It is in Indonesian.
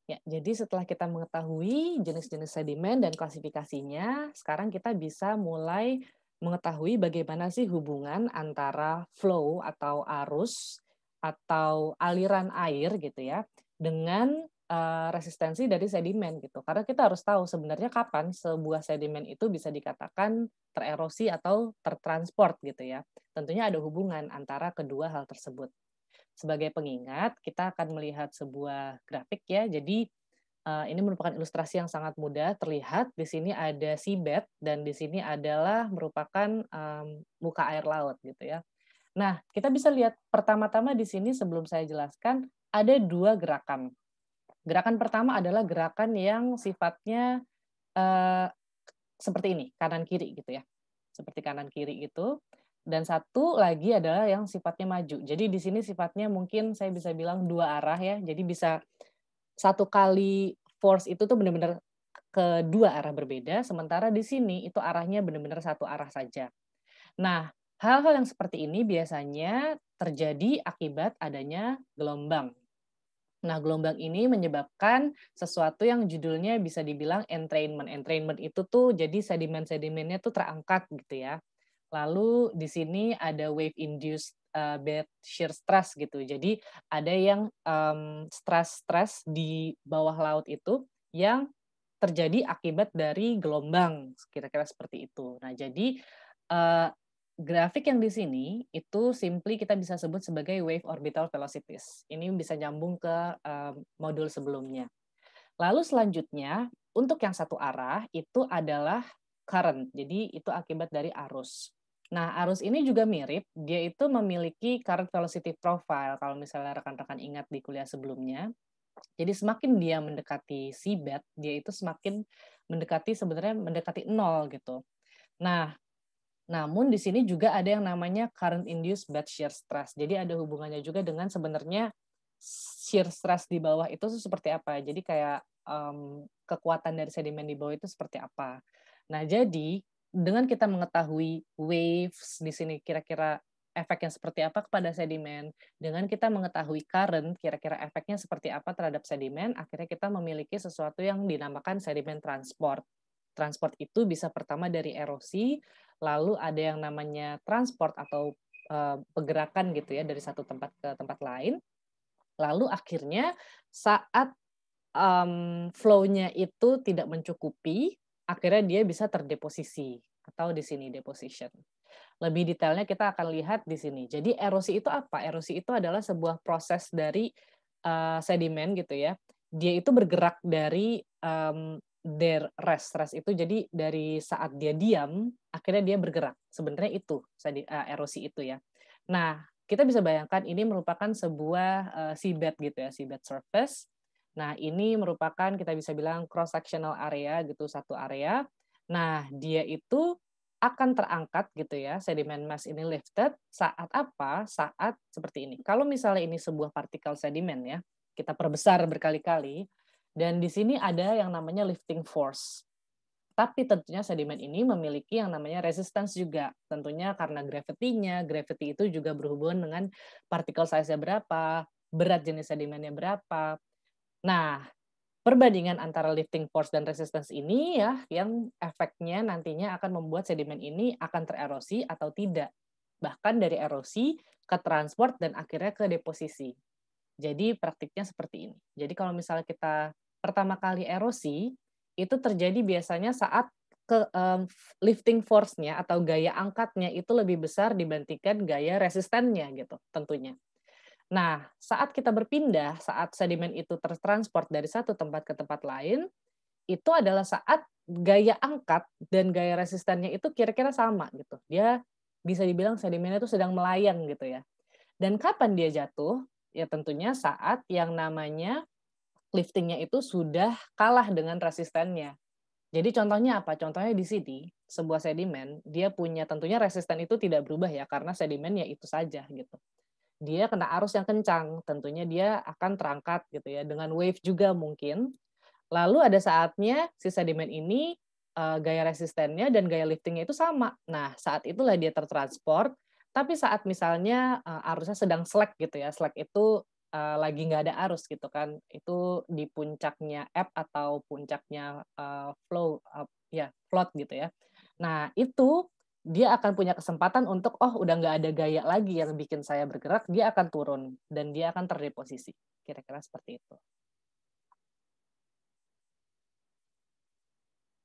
Ya, jadi setelah kita mengetahui jenis-jenis sedimen dan klasifikasinya, sekarang kita bisa mulai mengetahui bagaimana sih hubungan antara flow atau arus atau aliran air gitu ya dengan resistensi dari sedimen gitu. Karena kita harus tahu sebenarnya kapan sebuah sedimen itu bisa dikatakan tererosi atau tertransport gitu ya. Tentunya ada hubungan antara kedua hal tersebut. Sebagai pengingat, kita akan melihat sebuah grafik ya. Jadi, ini merupakan ilustrasi yang sangat mudah terlihat. Di sini ada seabed dan di sini adalah merupakan, muka air laut gitu ya. Nah, kita bisa lihat pertama-tama di sini sebelum saya jelaskan, ada 2 gerakan. Gerakan pertama adalah gerakan yang sifatnya, eee, seperti ini, kanan kiri gitu ya. Seperti kanan kiri gitu. Dan satu lagi adalah yang sifatnya maju. Jadi di sini sifatnya mungkin saya bisa bilang 2 arah ya. Jadi bisa satu kali force itu tuh benar-benar ke 2 arah berbeda, sementara di sini itu arahnya benar-benar satu arah saja. Nah, hal-hal yang seperti ini biasanya terjadi akibat adanya gelombang. Nah, gelombang ini menyebabkan sesuatu yang judulnya bisa dibilang entrainment. Entrainment itu tuh jadi sedimen-sedimennya tuh terangkat gitu ya. Lalu di sini ada wave induced, bed shear stress gitu. Jadi ada yang, stress-stress di bawah laut itu yang terjadi akibat dari gelombang, kira-kira seperti itu. Nah jadi, eee, grafik yang di sini itu simply kita bisa sebut sebagai wave orbital velocities. Ini bisa nyambung ke, modul sebelumnya. Lalu selanjutnya, untuk yang satu arah itu adalah current, jadi itu akibat dari arus. Nah, arus ini juga mirip, dia itu memiliki current velocity profile kalau misalnya rekan-rekan ingat di kuliah sebelumnya. Jadi semakin dia mendekati seabed, dia itu semakin mendekati sebenarnya mendekati nol gitu. Nah, namun di sini juga ada yang namanya current induced bed shear stress. Jadi ada hubungannya juga dengan sebenarnya shear stress di bawah itu seperti apa. Jadi kayak, kekuatan dari sedimen di bawah itu seperti apa. Nah jadi, dengan kita mengetahui waves di sini kira-kira efeknya seperti apa kepada sedimen, dengan kita mengetahui current kira-kira efeknya seperti apa terhadap sedimen, akhirnya kita memiliki sesuatu yang dinamakan sedimen transport. Transport itu bisa pertama dari erosi, lalu ada yang namanya transport atau, pergerakan gitu ya dari satu tempat ke tempat lain, lalu akhirnya saat, flow-nya itu tidak mencukupi, akhirnya dia bisa terdeposisi atau di sini deposition. Lebih detailnya kita akan lihat di sini. Jadi erosi itu apa? Erosi itu adalah sebuah proses dari, sedimen gitu ya. Dia itu bergerak dari, their rest, rest itu jadi dari saat dia diam, akhirnya dia bergerak. Sebenarnya itu erosi itu ya. Nah, kita bisa bayangkan ini merupakan sebuah, seabed gitu ya, seabed surface. Nah, ini merupakan kita bisa bilang cross sectional area gitu, satu area. Nah, dia itu akan terangkat gitu ya, sedimen mass ini lifted saat apa? Saat seperti ini. Kalau misalnya ini sebuah partikel sedimen ya, kita perbesar berkali-kali, dan di sini ada yang namanya lifting force. Tapi tentunya sedimen ini memiliki yang namanya resistance juga. Tentunya karena gravity-nya, gravity itu juga berhubungan dengan partikel size-nya berapa, berat jenis sedimennya berapa. Nah, perbandingan antara lifting force dan resistance ini ya, yang efeknya nantinya akan membuat sedimen ini akan tererosi atau tidak. Bahkan dari erosi ke transport dan akhirnya ke deposisi. Jadi praktiknya seperti ini. Jadi kalau misalnya kita pertama kali erosi, itu terjadi biasanya saat lifting force-nya atau gaya angkatnya itu lebih besar dibandingkan gaya resistennya gitu tentunya. Nah, saat kita berpindah, saat sedimen itu tertransport dari satu tempat ke tempat lain, itu adalah saat gaya angkat dan gaya resistennya itu kira-kira sama gitu. Dia bisa dibilang sedimennya itu sedang melayang gitu ya. Dan kapan dia jatuh? Ya tentunya saat yang namanya lifting-nya itu sudah kalah dengan resistennya. Jadi contohnya apa? Contohnya di sini, sebuah sedimen, dia punya tentunya resisten itu tidak berubah ya, karena sedimen ya itu saja gitu. Dia kena arus yang kencang, tentunya dia akan terangkat gitu ya, dengan wave juga mungkin. Lalu ada saatnya si sedimen ini, gaya resistennya dan gaya lifting-nya itu sama. Nah, saat itulah dia tertransport, tapi saat misalnya, arusnya sedang slack gitu ya, slack itu lagi nggak ada arus gitu kan, itu di puncaknya ebb atau puncaknya, flow, ya float gitu ya. Nah itu, dia akan punya kesempatan untuk, oh udah nggak ada gaya lagi yang bikin saya bergerak, dia akan turun dan dia akan terdeposisi, kira-kira seperti itu.